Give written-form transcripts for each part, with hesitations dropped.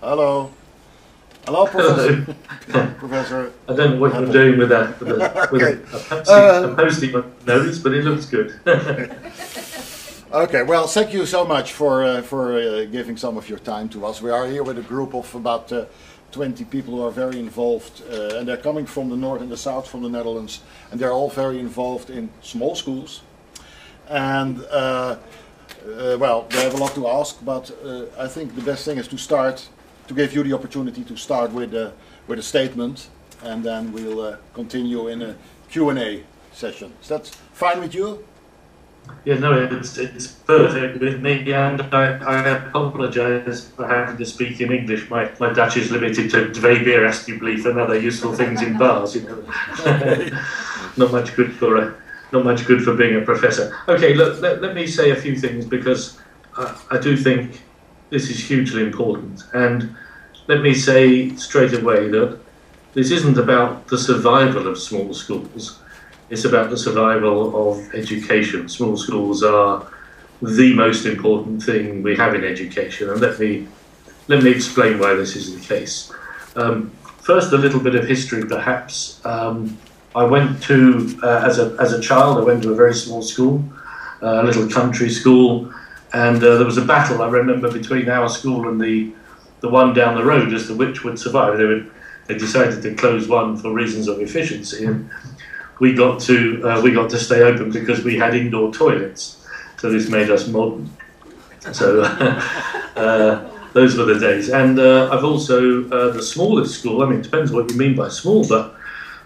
Hello. Hello, Professor. Professor. I don't know what you're doing with that, with Okay. a post-it nose, but it looks good. Okay, well, thank you so much for giving some of your time to us. We are here with a group of about 20 people who are very involved, and they're coming from the north and the south from the Netherlands, and they're all very involved in small schools. And well, they have a lot to ask, but I think the best thing is to give you the opportunity to start with a statement, and then we'll continue in a Q&A session. Is that fine with you? Yeah, no, it's perfect with me, and I apologise for having to speak in English. My Dutch is limited to 2 bier alsjeblieft and other useful things in bars, you know. Not much good for being a professor. Okay, look, let me say a few things, because I do think this is hugely important. And let me say straight away that this isn't about the survival of small schools. It's about the survival of education. Small schools are the most important thing we have in education, and let me explain why this is the case. First, a little bit of history, perhaps. I went to, as a child, I went to a very small school, a little country school, and there was a battle, I remember, between our school and the one down the road as to which would survive. They decided to close one for reasons of efficiency, and we got to stay open because we had indoor toilets. So this made us modern. So those were the days. And I've also the smallest school. I mean, it depends what you mean by small, but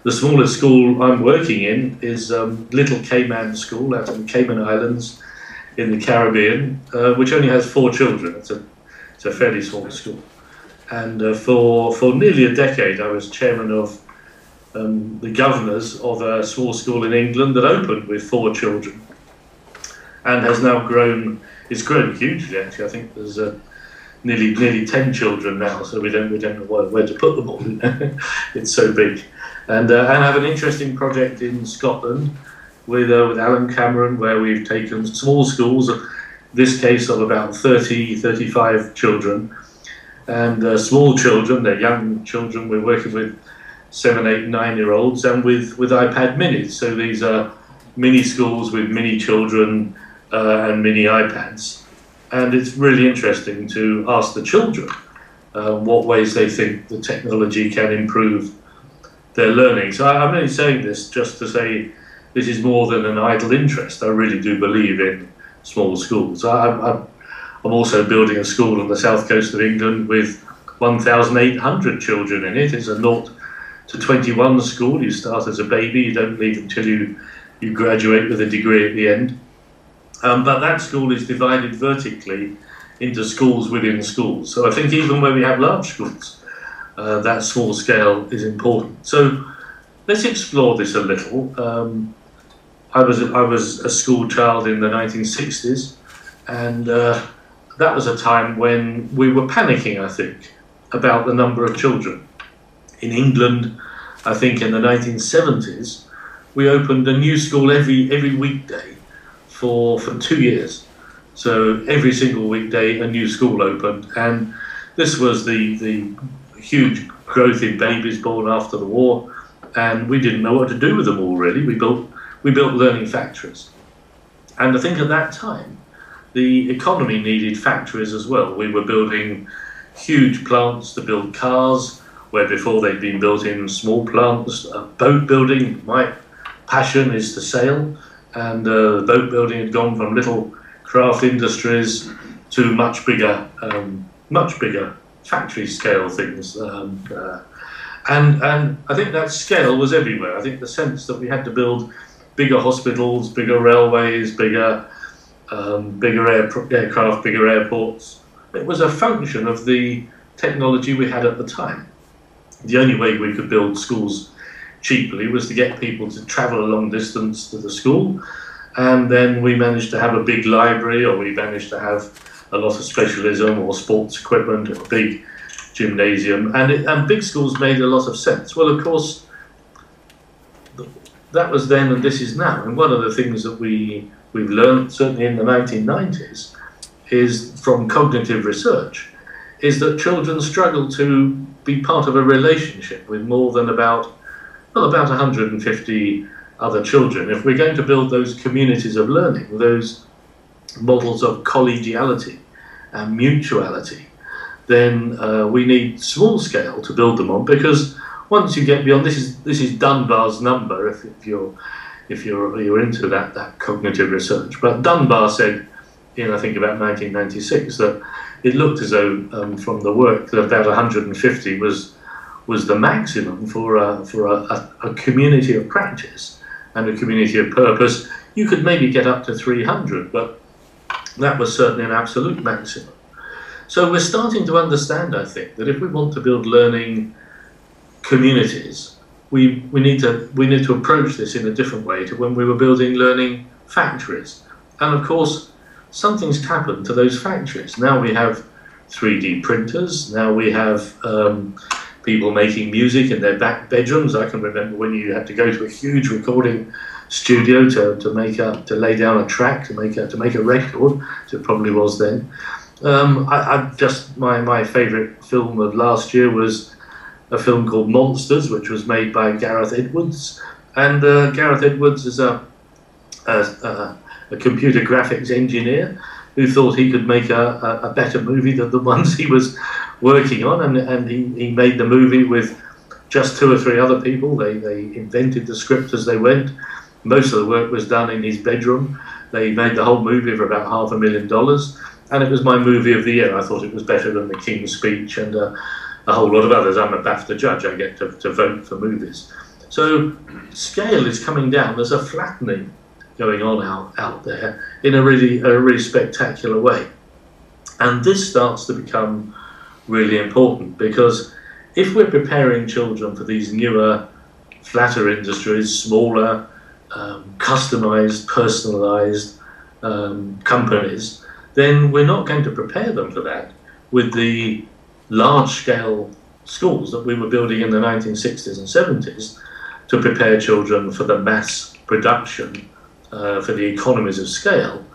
the smallest school I'm working in is Little Cayman School out in the Cayman Islands in the Caribbean, which only has 4 children. It's a fairly small school. And for nearly a decade, I was chairman of the governors of a small school in England that opened with 4 children, and has now grown. It's grown hugely, actually. I think there's nearly 10 children now, so we don't know where to put them all. You know? It's so big. And I have an interesting project in Scotland with Alan Cameron, where we've taken small schools, this case of about 35 children, and small children, they're young children. We're working with 7, 8, 9-year-olds, and with iPad minis. So these are mini schools with mini children and mini iPads. And it's really interesting to ask the children what ways they think the technology can improve their learning. So I'm only saying this just to say this is more than an idle interest. I really do believe in small schools. I'm also building a school on the south coast of England with 1,800 children in it. It's a 0 to 21 school. You start as a baby, you don't leave until you graduate with a degree at the end. But that school is divided vertically into schools within schools. So I think even where we have large schools, that small scale is important. So let's explore this a little. I was a school child in the 1960s, and that was a time when we were panicking, I think, about the number of children. In England, I think in the 1970s, we opened a new school every weekday for 2 years. So every single weekday, a new school opened, and this was the huge growth in babies born after the war, and we didn't know what to do with them all, really. We built learning factories. And I think at that time, the economy needed factories as well. We were building huge plants to build cars, where before they'd been built in small plants. Boat building, my passion is to sail, and boat building had gone from little craft industries to much bigger factory scale things. And I think that scale was everywhere. I think the sense that we had to build bigger hospitals, bigger railways, bigger aircraft, bigger airports, it was a function of the technology we had at the time. The only way we could build schools cheaply was to get people to travel a long distance to the school, and then we managed to have a big library, or we managed to have a lot of specialism or sports equipment or a big gymnasium, and big schools made a lot of sense. Well, of course, that was then and this is now, and one of the things that we've learned, certainly in the 1990s, is from cognitive research, is that children struggle to be part of a relationship with more than about 150 other children. If we're going to build those communities of learning, those models of collegiality and mutuality, then we need small scale to build them on, because once you get beyond, this is Dunbar's number, if you're into that cognitive research. But Dunbar said in, I think, about 1996 that it looked as though from the work that about 150 was the maximum for a community of practice and a community of purpose. You could maybe get up to 300, but that was certainly an absolute maximum. So we're starting to understand, I think, that if we want to build learning communities, we need to approach this in a different way to when we were building learning factories. And of course, something's happened to those factories. Now we have 3D printers. Now we have people making music in their back bedrooms. I can remember when you had to go to a huge recording studio to lay down a track, to make a record, as it probably was then. My favourite film of last year was a film called Monsters, which was made by Gareth Edwards. And Gareth Edwards is a computer graphics engineer who thought he could make a better movie than the ones he was working on, and he made the movie with just 2 or 3 other people. They invented the script as they went. Most of the work was done in his bedroom. They made the whole movie for about $500,000, and it was my movie of the year. I thought it was better than The King's Speech and a whole lot of others. I'm a BAFTA judge. I get to vote for movies. So scale is coming down. There's a flattening going on out there in a really spectacular way. And this starts to become really important, because if we're preparing children for these newer, flatter industries, smaller, customized, personalized companies, then we're not going to prepare them for that with the large-scale schools that we were building in the 1960s and 70s to prepare children for the mass production, for the economies of scale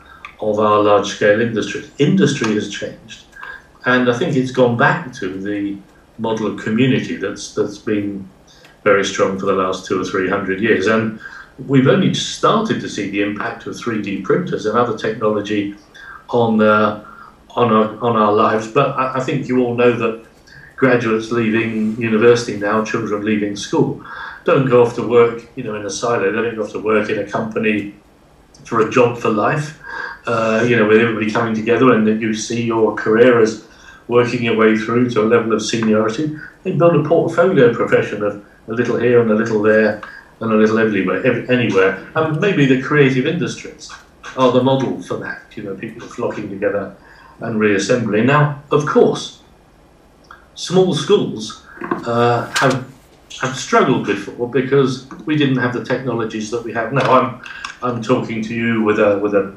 of our large-scale industry. Industry has changed, and I think it's gone back to the model of community that's been very strong for the last 200 or 300 years. And we've only started to see the impact of 3D printers and other technology on our lives. But I think you all know that graduates leaving university now, children leaving school, don't go off to work, in a silo. They don't go off to work in a company for a job for life, with everybody coming together, and that you see your career as working your way through to a level of seniority. They build a portfolio profession of a little here and a little there and a little anywhere. And maybe the creative industries are the model for that. People are flocking together and reassembling. Now, of course, small schools have struggled before because we didn't have the technologies that we have now. I'm talking to you with a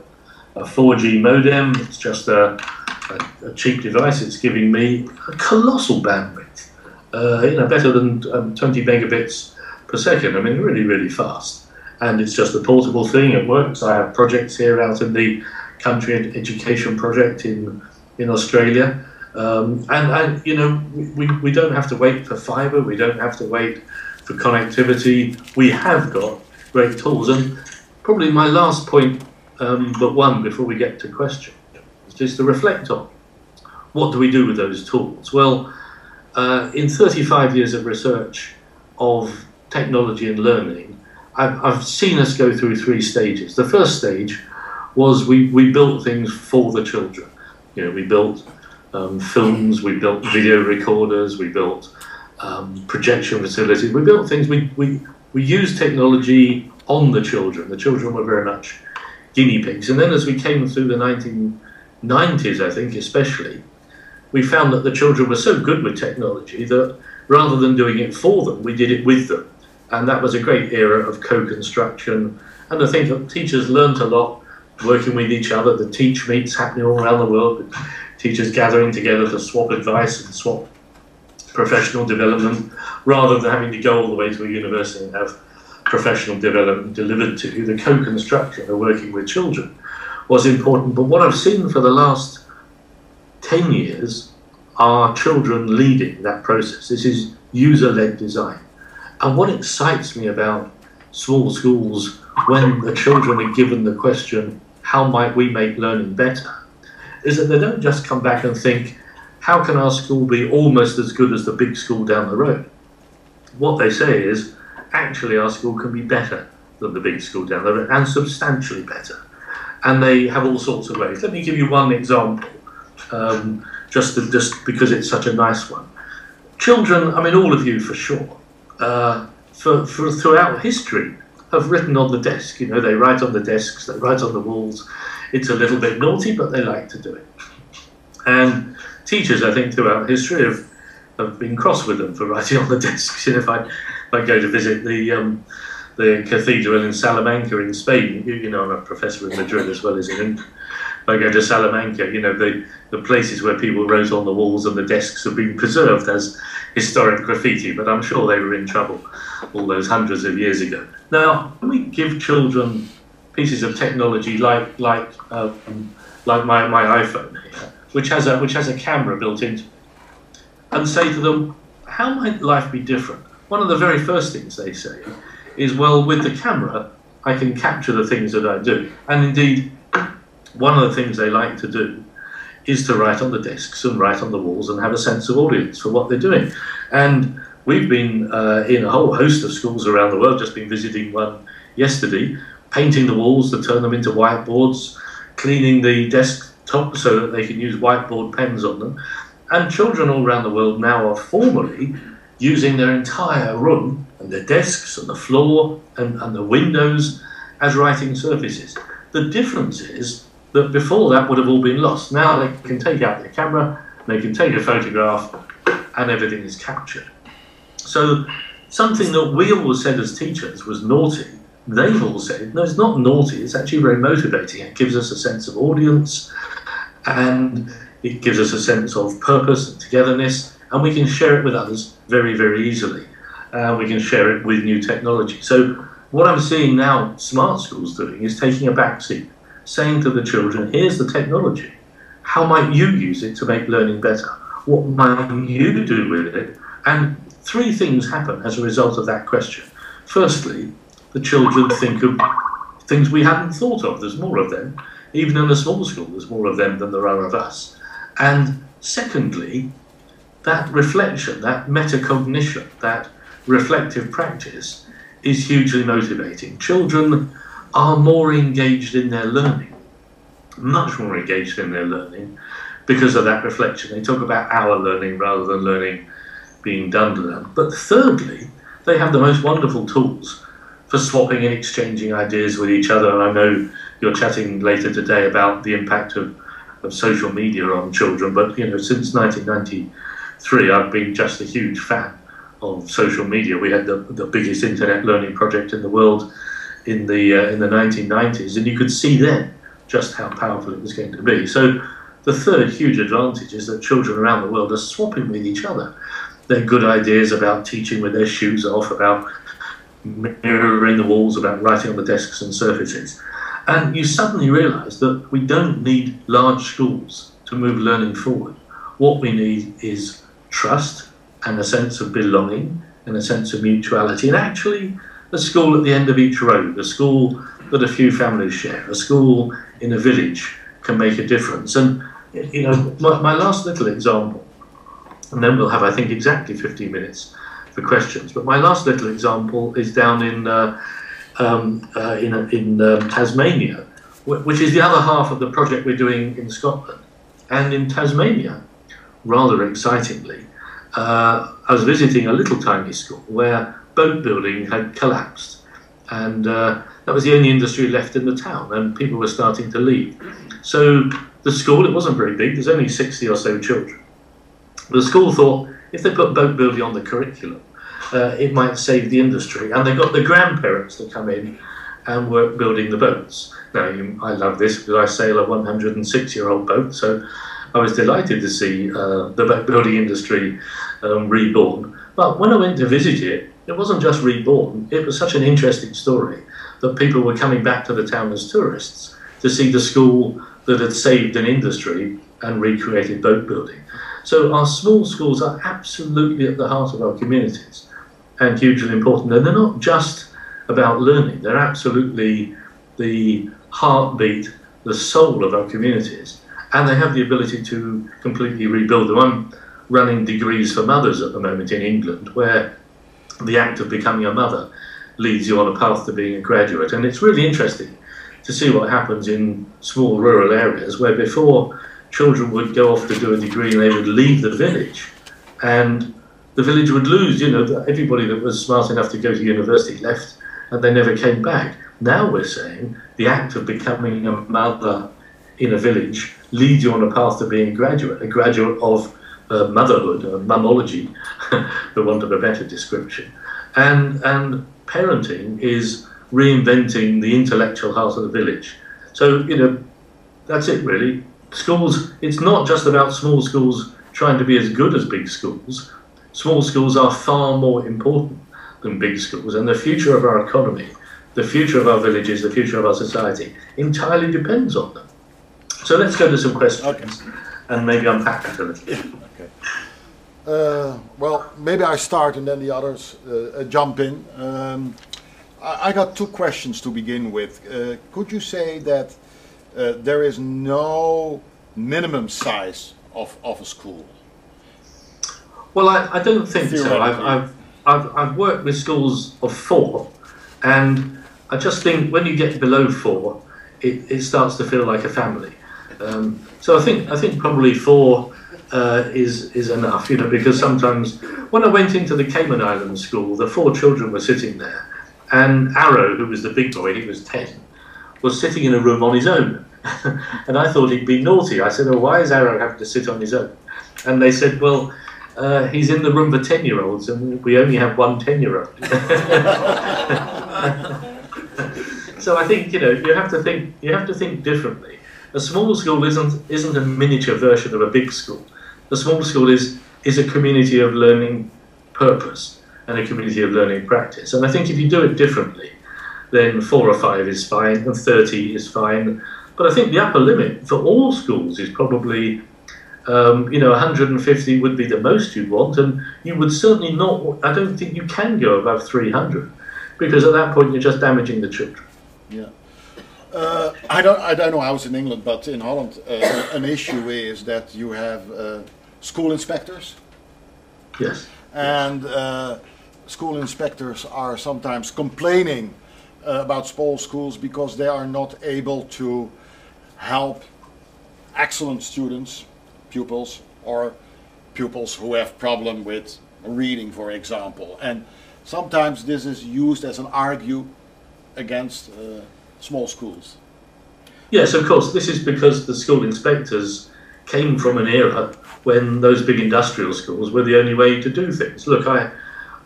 4G modem. It's just a cheap device. It's giving me a colossal bandwidth, better than 20 megabits per second. I mean, really, really fast. And it's just a portable thing. It works. I have projects here out in the country, education project in Australia. We don't have to wait for fibre. We don't have to wait for connectivity. We have got great tools. And probably my last point, but one before we get to questions, is just to reflect on what do we do with those tools. Well, in 35 years of research of technology and learning, I've seen us go through 3 stages. The first stage was we built things for the children. We built films, we built video recorders, we built projection facilities. We built things. We used technology on the children. The children were very much guinea pigs. And then as we came through the 1990s, I think especially, we found that the children were so good with technology that rather than doing it for them, we did it with them. And that was a great era of co-construction. And I think that teachers learnt a lot working with each other. The teach meets happening all around the world, with teachers gathering together to swap advice and swap professional development, rather than having to go all the way to a university and have professional development delivered to you. The co-construction of working with children was important. But what I've seen for the last 10 years, are children leading that process. This is user-led design. And what excites me about small schools when the children are given the question, how might we make learning better, is that they don't just come back and think, how can our school be almost as good as the big school down the road? What they say is, actually our school can be better than the big school down the road, and substantially better. And they have all sorts of ways. Let me give you one example, just because it's such a nice one. Children, I mean all of you for sure, throughout history, have written on the desk. You know, they write on the desks, they write on the walls. It's a little bit naughty, but they like to do it. And teachers, I think, throughout history have been cross with them for writing on the desks. You know, if I go to visit the cathedral in Salamanca in Spain, you know, I'm a professor in Madrid as well as in England. If I go to Salamanca, you know, the places where people wrote on the walls and the desks have been preserved as historic graffiti, but I'm sure they were in trouble all those hundreds of years ago. Now, when we give children pieces of technology like my iPhone here, which has a camera built into it, and say to them, how might life be different? One of the very first things they say is, well, with the camera, I can capture the things that I do. And indeed, one of the things they like to do is to write on the desks and write on the walls and have a sense of audience for what they're doing. And we've been in a whole host of schools around the world, just been visiting one yesterday, painting the walls to turn them into whiteboards, cleaning the desktop so that they can use whiteboard pens on them. And children all around the world now are formally using their entire room and their desks and the floor and the windows as writing surfaces. The difference is that before that would have all been lost. Now they can take out their camera, they can take a photograph, and everything is captured. So something that we always said as teachers was naughty, they've all said, no, it's not naughty, it's actually very motivating. It gives us a sense of audience, and it gives us a sense of purpose and togetherness, and we can share it with others very, very easily. We can share it with new technology. So what I'm seeing now smart schools doing is taking a back seat, saying to the children, here's the technology. How might you use it to make learning better? What might you do with it? And three things happen as a result of that question. Firstly, the children think of things we hadn't thought of. There's more of them. Even in a small school, there's more of them than there are of us. And secondly, that reflection, that metacognition, that reflective practice is hugely motivating. Children are more engaged in their learning, much more engaged in their learning because of that reflection. They talk about our learning rather than learning being done to them. But thirdly, they have the most wonderful tools for swapping and exchanging ideas with each other. And I know you're chatting later today about the impact of social media on children, but you know, since 1993 I've been just a huge fan of social media. We had the biggest internet learning project in the world in the 1990s, and you could see then just how powerful it was going to be. So the third huge advantage is that children around the world are swapping with each other their good ideas about teaching with their shoes off, about mirroring the walls, about writing on the desks and surfaces. And you suddenly realise that we don't need large schools to move learning forward. What we need is trust and a sense of belonging and a sense of mutuality, and actually a school at the end of each road, a school that a few families share, a school in a village can make a difference. And you know, my last little example, and then we'll have, I think, exactly 15 minutes for questions, but my last little example is down in Tasmania, which is the other half of the project we're doing in Scotland. And in Tasmania, rather excitingly, I was visiting a little tiny school where boat building had collapsed, and that was the only industry left in the town, and people were starting to leave. So the school, it wasn't very big, there's only 60 or so children. The school thought if they put boat building on the curriculum, it might save the industry, and they got the grandparents to come in and work building the boats. Now, I love this because I sail a 106-year-old boat, so I was delighted to see the boat building industry reborn. But when I went to visit it, it wasn't just reborn, it was such an interesting story that people were coming back to the town as tourists to see the school that had saved an industry and recreated boat building. So our small schools are absolutely at the heart of our communities and hugely important. And they're not just about learning, they're absolutely the heartbeat, the soul of our communities. And they have the ability to completely rebuild them. I'm running degrees for mothers at the moment in England, where the act of becoming a mother leads you on a path to being a graduate. And it's really interesting to see what happens in small rural areas where before children would go off to do a degree and they would leave the village, and the village would lose, you know, everybody that was smart enough to go to university left and they never came back. Now we're saying the act of becoming a mother in a village leads you on a path to being a graduate of motherhood, mumology, for want of a better description. And parenting is reinventing the intellectual heart of the village. So, you know, that's it really. Schools, it's not just about small schools trying to be as good as big schools. Small schools are far more important than big schools, and the future of our economy, the future of our villages, the future of our society entirely depends on them. So let's go to some questions and maybe unpack that a little. Okay. Well, maybe I start and then the others jump in. I got two questions to begin with. Could you say that there is no minimum size of a school? Well, I don't think so. I've worked with schools of 4, and I just think when you get below 4, it starts to feel like a family. So I think probably 4 is enough, you know, because sometimes when I went into the Cayman Islands school, the 4 children were sitting there, and Arrow, who was the big boy, he was 10, was sitting in a room on his own. And I thought he'd be naughty. I said, oh, why is Arrow having to sit on his own? And they said, well, he's in the room for 10-year-olds, and we only have one 10-year-old. So I think, you know, you have to think differently. A small school isn't a miniature version of a big school. A small school is a community of learning purpose and a community of learning practice. And I think if you do it differently, then 4 or 5 is fine, and 30 is fine. But I think the upper limit for all schools is probably, you know, 150 would be the most you'd want, and you would certainly not, I don't think you can go above 300, because at that point you're just damaging the children. Yeah. I don't know how it's in England, but in Holland an issue is that you have school inspectors. Yes. And school inspectors are sometimes complaining about small schools because they are not able to help excellent students, pupils, or pupils who have problem with reading, for example. And sometimes this is used as an argue against small schools. Yes, of course. This is because the school inspectors came from an era when those big industrial schools were the only way to do things. Look,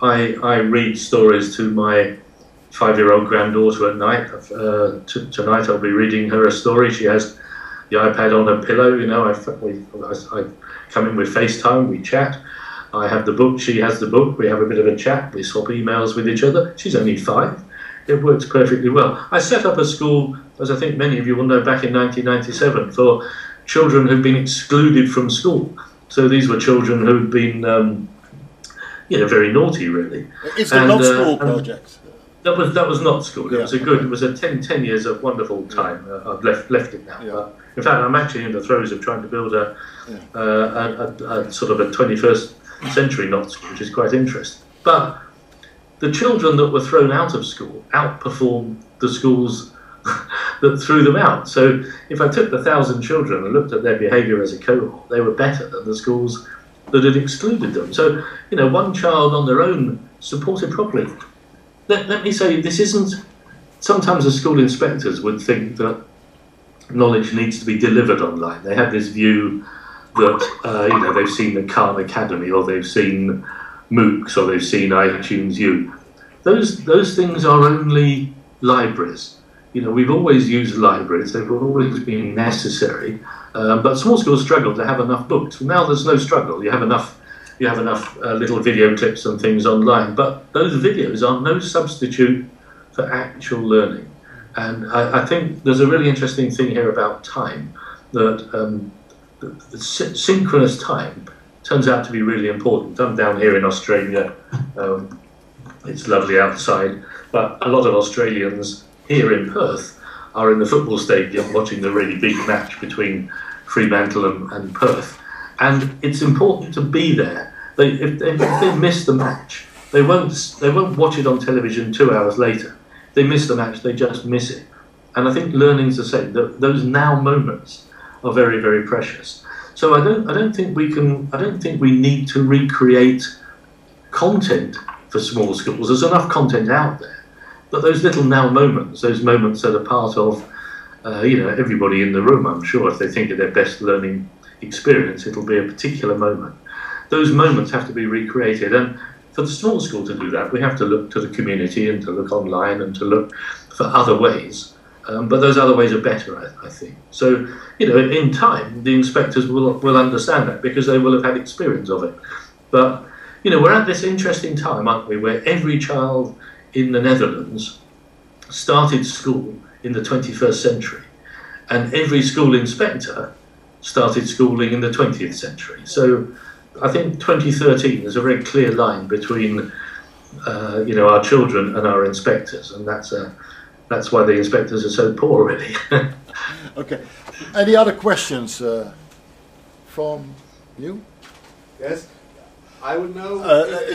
I read stories to my 5-year-old granddaughter at night. Tonight I'll be reading her a story. She has the iPad on her pillow. You know, I come in with FaceTime, we chat. I have the book, she has the book. We have a bit of a chat. We swap emails with each other. She's only 5. It works perfectly well. I set up a school, as I think many of you will know, back in 1997 for children who'd been excluded from school. So these were children who'd been, you know, very naughty, really. It's a not school project. That was not school. It was a good. It was a 10 years of wonderful time. I've left it now. Yeah. In fact, I'm actually in the throes of trying to build a sort of a 21st century not school, which is quite interesting. But the children that were thrown out of school outperformed the schools that threw them out. So if I took the 1,000 children and looked at their behaviour as a cohort, they were better than the schools that had excluded them. So, you know, one child on their own supported properly. Let me say, this isn't, sometimes the school inspectors would think that knowledge needs to be delivered online. They have this view that, you know, they've seen the Khan Academy, or they've seen MOOCs, or they've seen iTunes U. Those things are only libraries. You know, we've always used libraries, they've always been necessary, but small schools struggle to have enough books. Now there's no struggle, you have enough little video clips and things online, but those videos are no substitute for actual learning. And I think there's a really interesting thing here about time, that the synchronous time turns out to be really important. I'm down here in Australia. It's lovely outside, but a lot of Australians here in Perth are in the football stadium watching the really big match between Fremantle and Perth. And it's important to be there. If they miss the match, they won't watch it on television 2 hours later. If they miss the match, they just miss it. And I think learning's the same. Those now moments are very, very precious. So I don't think we need to recreate content for small schools. There's enough content out there. But those little now moments, those moments that are part of everybody in the room, I'm sure, if they think of their best learning experience, it'll be a particular moment. Those moments have to be recreated, and for the small school to do that, we have to look to the community and to look online and to look for other ways. But those other ways are better, I think. So, in time, the inspectors will understand that because they will have had experience of it. But, we're at this interesting time, aren't we, where every child in the Netherlands started school in the 21st century, and every school inspector started schooling in the 20th century. So I think 2013 is a very clear line between our children and our inspectors, and that's why the inspectors are so poor, really. Okay. Any other questions from you? Yes, I would know.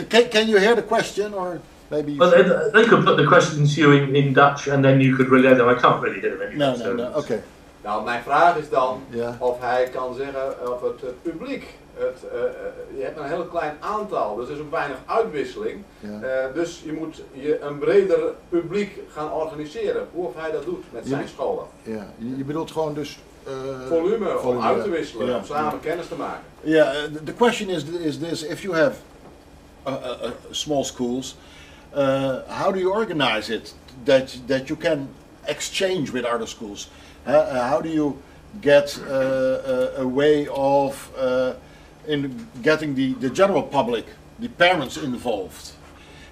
Can you hear the question, or maybe? Well, they could put the questions to you in Dutch, and then you could relay them. I can't really hear them anyway. No. Okay. Nou, mijn vraag is dan Ja. of hij kan zeggen of het publiek, je hebt een heel klein aantal, dus er is ook weinig uitwisseling. Ja. Dus je moet een breder publiek gaan organiseren. Hoe of hij dat doet met zijn scholen. Ja, je bedoelt gewoon dus... volume, om uit te wisselen, om samen kennis te maken. Yeah, the question is this: if you have small schools, how do you organize it that you can exchange with other schools? How do you get a way of in getting the general public, the parents involved?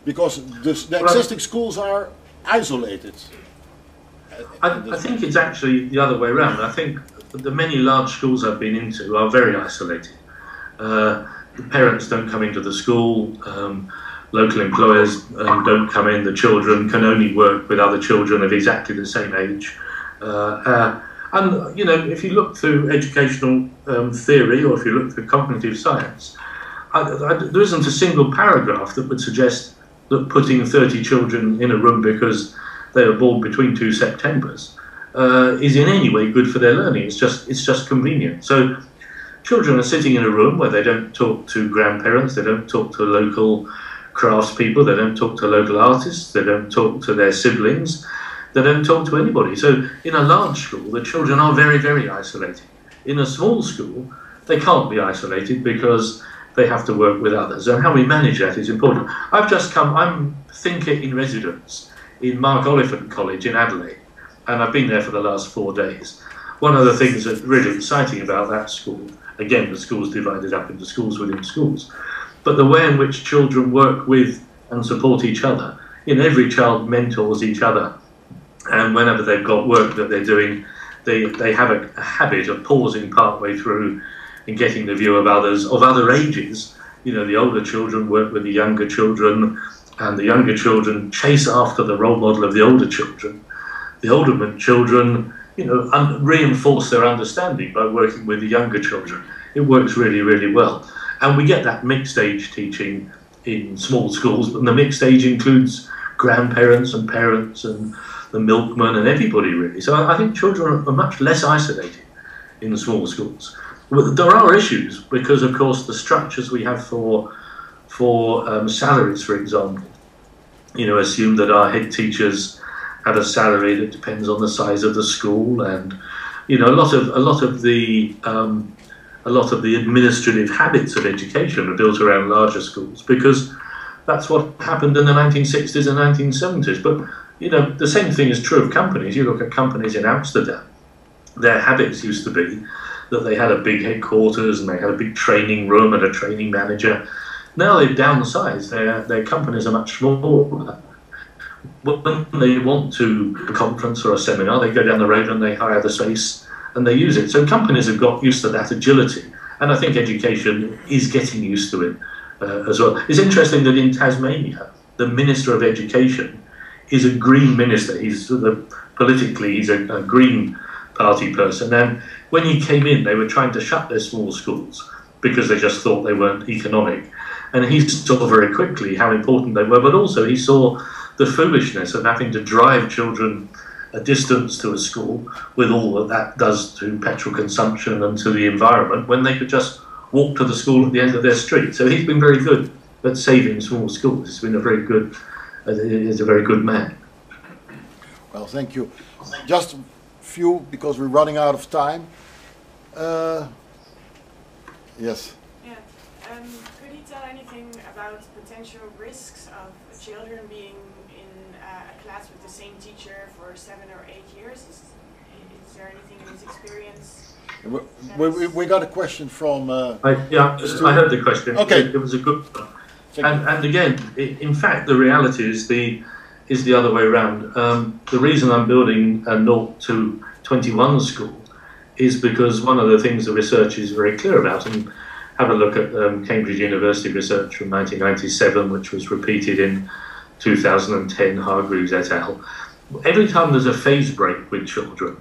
Because the existing schools are isolated. I think it's actually the other way around. I think the many large schools I've been into are very isolated. The parents don't come into the school, local employers don't come in, the children can only work with other children of exactly the same age. And if you look through educational theory, or if you look through cognitive science, there isn't a single paragraph that would suggest that putting 30 children in a room because they were born between 2 Septembers is in any way good for their learning. It's just convenient. So children are sitting in a room where they don't talk to grandparents, they don't talk to local craftspeople, they don't talk to local artists, they don't talk to their siblings, they don't talk to anybody. So in a large school, the children are very, very isolated. In a small school, they can't be isolated because they have to work with others. And how we manage that is important. I'm thinker in residence in Mark Oliphant College in Adelaide, and I've been there for the last 4 days. One of the things that's really exciting about that school, again, the school's divided up into schools within schools, but the way in which children work with and support each other. Every child mentors each other, and whenever they've got work that they're doing, they have a habit of pausing partway through and getting the view of others of other ages. The older children work with the younger children, and the younger children chase after the role model of the older children. The older children, reinforce their understanding by working with the younger children. It works really, really well. And we get that mixed age teaching in small schools, and the mixed age includes grandparents and parents and the milkman and everybody, really. So I think children are much less isolated in the small schools. But there are issues because, of course, the structures we have for salaries, for example, assume that our head teachers have a salary that depends on the size of the school, and a lot of the administrative habits of education are built around larger schools because that's what happened in the 1960s and 1970s. But the same thing is true of companies. You look at companies in Amsterdam, their habits used to be that they had a big headquarters and they had a big training room and a training manager. Now they've downsized. Their companies are much smaller. When they want to a conference or a seminar, they go down the road and they hire the space and they use it. So companies have got used to that agility, And I think education is getting used to it as well. It's interesting that in Tasmania, the Minister of Education is a Green minister. He's politically, he's a Green Party person. And when he came in, they were trying to shut their small schools because they just thought they weren't economic. And he saw very quickly how important they were, but also he saw the foolishness of having to drive children a distance to a school with all that that does to petrol consumption and to the environment when they could just walk to the school at the end of their street. So he's been very good at saving small schools. He's been a very good, he's a very good man. Well, thank you. Just a few, because we're running out of time. Yes. Yeah. Could you tell anything about potential risks of children being in a class with the same teacher for 7 or 8 years? Is there anything in his experience? We got a question from... yeah, I heard the question. Okay. It was a good one. And again, in fact, the reality is the other way around. The reason I'm building a 0 to 21 school is because one of the things the research is very clear about, and have a look at Cambridge University research from 1997, which was repeated in 2010, Hargreaves et al. Every time there's a phase break with children,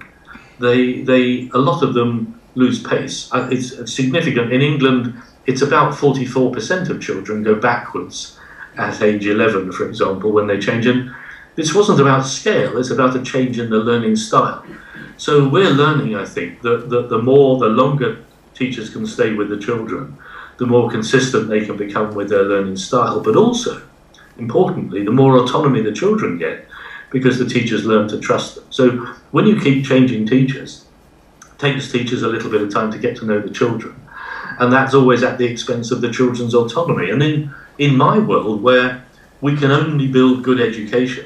a lot of them lose pace. It's significant. In England, it's about 44% of children go backwards at age 11, for example, when they change. And this wasn't about scale, it's about a change in the learning style. So we're learning, I think, that the longer teachers can stay with the children, the more consistent they can become with their learning style. But also, importantly, the more autonomy the children get, because the teachers learn to trust them. So when you keep changing teachers, it takes teachers a little bit of time to get to know the children. And that's always at the expense of the children's autonomy. And in my world, where we can only build good education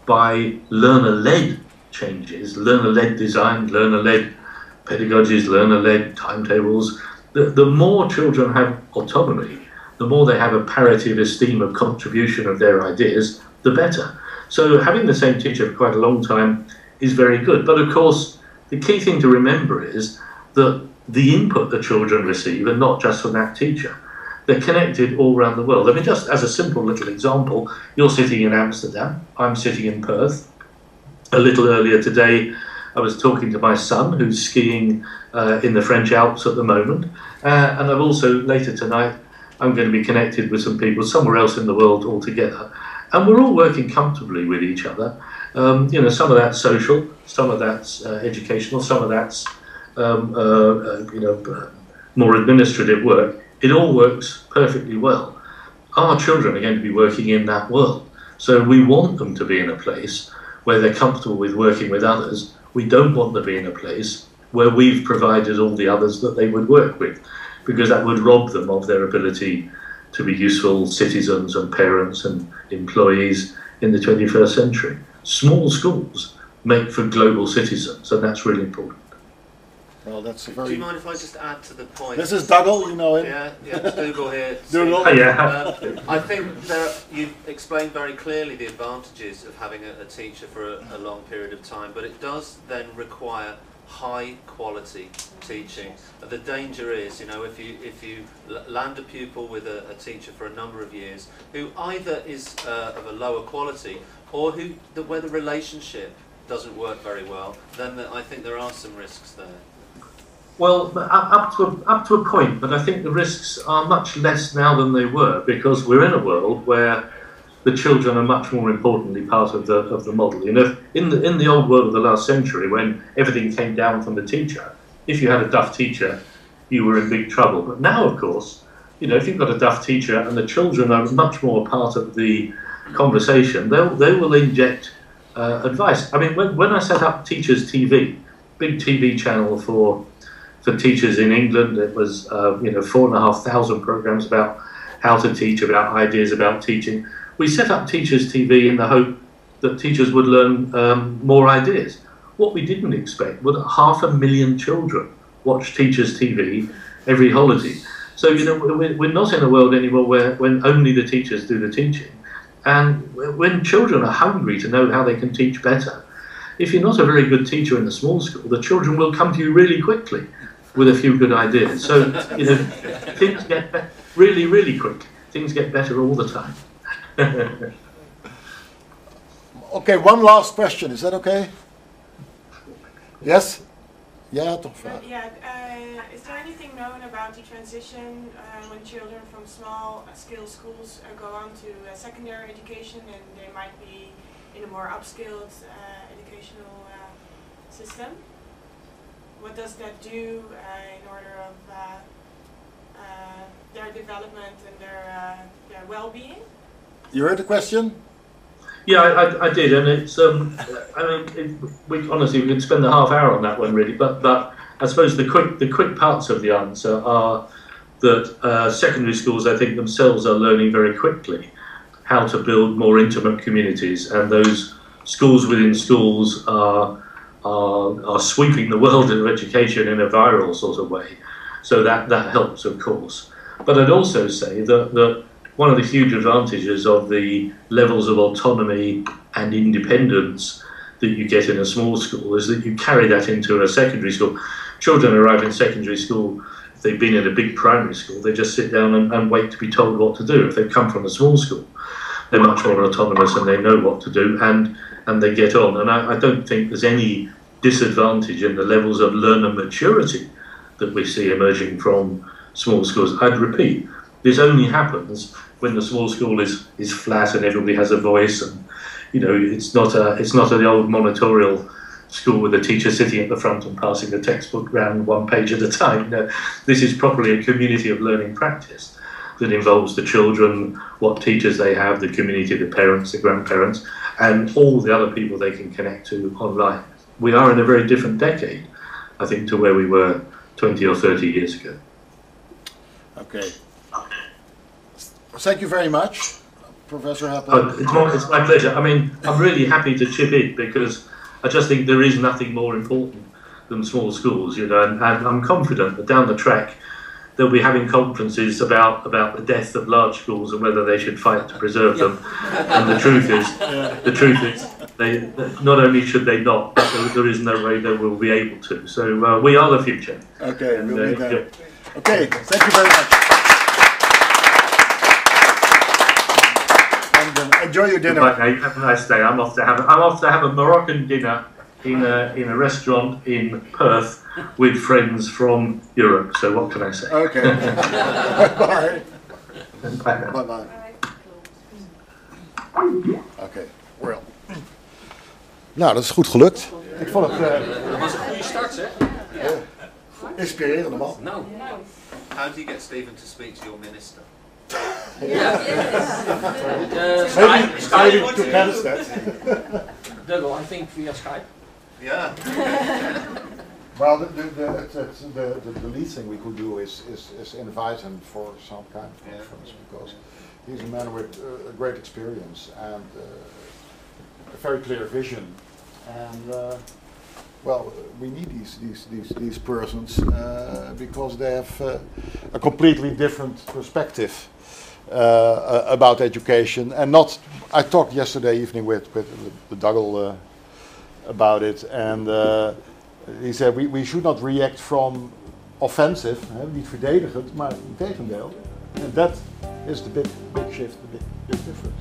by learner-led changes, learner-led design, learner-led pedagogies, learner-led timetables, the more children have autonomy, the more they have a paritative esteem of contribution of their ideas, the better. So having the same teacher for quite a long time is very good. But of course, the key thing to remember is that the input the children receive, and not just from that teacher, they're connected all around the world. I mean, just as a simple little example, you're sitting in Amsterdam, I'm sitting in Perth. A little earlier today, I was talking to my son, who's skiing in the French Alps at the moment. And I've also, later tonight, I'm going to be connected with some people somewhere else in the world altogether. And we're all working comfortably with each other. You know, some of that's social, some of that's educational, some of that's more administrative work. It all works perfectly well. Our children are going to be working in that world. So we want them to be in a place where they're comfortable with working with others. We don't want them to be in a place where we've provided all the others that they would work with, because that would rob them of their ability to be useful citizens and parents and employees in the 21st century. Small schools make for global citizens, and that's really important. Well, that's a very... Do you mind if I just add to the point? This is Dougal, you know him. Yeah, it's Dougal here. Dougal. Yeah. I think you've explained very clearly the advantages of having a teacher for a long period of time, but it does then require high quality teaching. The danger is, you know, if you land a pupil with a teacher for a number of years who either is of a lower quality or where the relationship doesn't work very well, then I think there are some risks there. Well, up to a point, but I think the risks are much less now than they were, because we're in a world where the children are much more importantly part of the model. You know, in the old world of the last century, when everything came down from the teacher, if you had a duff teacher, you were in big trouble. But now, of course, you know, if you've got a duff teacher and the children are much more part of the conversation, they will inject advice. I mean, when I set up Teachers TV, big TV channel for teachers in England, it was 4,500 programs about how to teach, about ideas about teaching. We set up Teachers TV in the hope that teachers would learn more ideas. What we didn't expect was that 500,000 children watch Teachers TV every holiday. So, you know, we're not in a world anymore when only the teachers do the teaching. And when children are hungry to know how they can teach better, if you're not a very good teacher in the small school, the children will come to you really quickly. with a few good ideas. So, you know, things get really, really quick. Things get better all the time. Okay, one last question. Is that okay? Yes? Yeah, toch vraag. Is there anything known about the transition when children from small scale schools go on to secondary education and they might be in a more upskilled educational system? What does that do in order of their development and their well-being? You heard the question? Yeah, I did, and it's I mean, honestly we could spend a half hour on that one really, but I suppose the quick parts of the answer are that secondary schools, I think themselves are learning very quickly how to build more intimate communities, and those schools within schools are sweeping the world of education in a viral sort of way, so that helps, of course. But I'd also say that one of the huge advantages of the levels of autonomy and independence that you get in a small school is that you carry that into a secondary school. Children arrive in secondary school, if they've been in a big primary school, they just sit down and wait to be told what to do. If they come from a small school, they're much more autonomous and they know what to do, and they get on. And I don't think there's any disadvantage in the levels of learner maturity that we see emerging from small schools. I'd repeat, this only happens when the small school is flat and everybody has a voice, and you know, it's not the old monitorial school with the teacher sitting at the front and passing the textbook round one page at a time. You know, this is properly a community of learning practice that involves the children, what teachers they have, the community, the parents, the grandparents, and all the other people they can connect to online. We are in a very different decade, I think, to where we were 20 or 30 years ago. Okay. Thank you very much, Professor Heppell. It's my pleasure. I mean, I'm really happy to chip in because I just think there is nothing more important than small schools, you know, and I'm confident that down the track they'll be having conferences about the death of large schools and whether they should fight to preserve them. And the truth is, they not only should they not, but there is no way they will be able to. So we are the future. Okay, we'll be there. Okay, thank you very much. Enjoy your dinner. Bye, have a nice day. I'm off to have a Moroccan dinner in a restaurant in Perth with friends from Europe. So what can I say? Okay. Bye. Bye. Bye. Oké, well. Nou, dat is goed gelukt. Ik vond het. Dat was een goede start, zeg. Inspirerende man. Nou. How do you get Stephen to speak to your minister? Skype to Palestine. Dougal, I think via Skype. Yeah. Well, the least thing we could do is invite him for some kind of conference, because he's a man with a great experience and a very clear vision, and well, we need these persons because they have a completely different perspective about education, and not. I talked yesterday evening with Dougal about it, and he said we should not react from offensive, niet verdedigend, maar integendeel. And that is the big shift, the big difference.